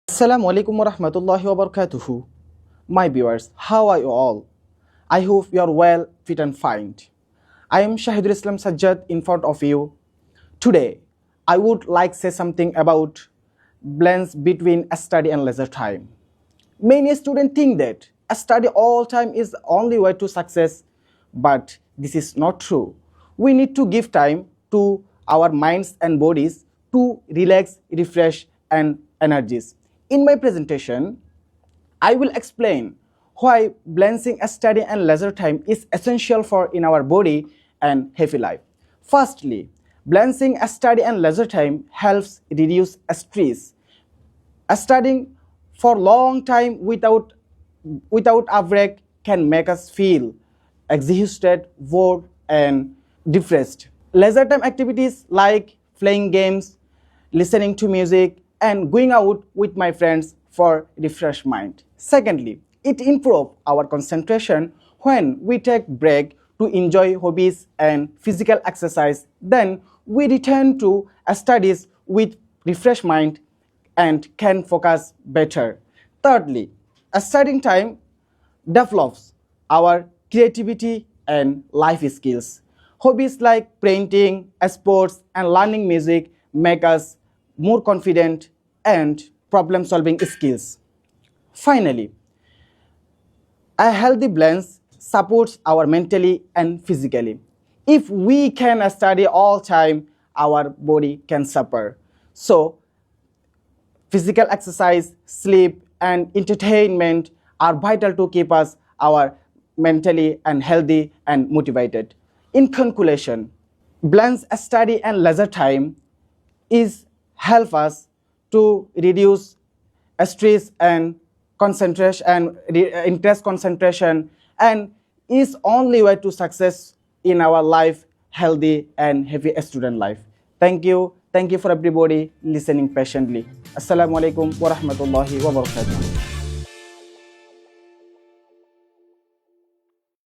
Assalamu alaikum wa rahmatullahi wa barakatuhu. My viewers, how are you all? I hope you are well, fit and fine. I am Shahidul Islam Sajjad in front of you. Today, I would like to say something about balance between study and leisure time. Many students think that study all time is the only way to success, but this is not true. We need to give time to our minds and bodies to relax, refresh, and energies. In my presentation, I will explain why balancing study and leisure time is essential for in our body and happy life. Firstly, balancing study and leisure time helps reduce stress. Studying for long time without a break can make us feel exhausted, bored, and depressed. Leisure time activities like playing games, listening to music, and going out with my friends for refresh mind. Secondly, it improves our concentration when we take break to enjoy hobbies and physical exercise. Then we return to studies with refresh mind and can focus better. Thirdly, studying time develops our creativity and life skills. Hobbies like painting, sports, and learning music make us more confident and problem solving skills. Finally, a healthy balance supports our mentally and physically. If we can study all time, our body can suffer. So, physical exercise, sleep, and entertainment are vital to keep us our mentally and healthy and motivated. In conclusion, balance study and leisure time is help us to reduce stress and concentration and interest concentration, and is only way to success in our life, healthy and happy student life. Thank you for everybody listening patiently. Assalamu alaikum warahmatullahi wabarakatuh.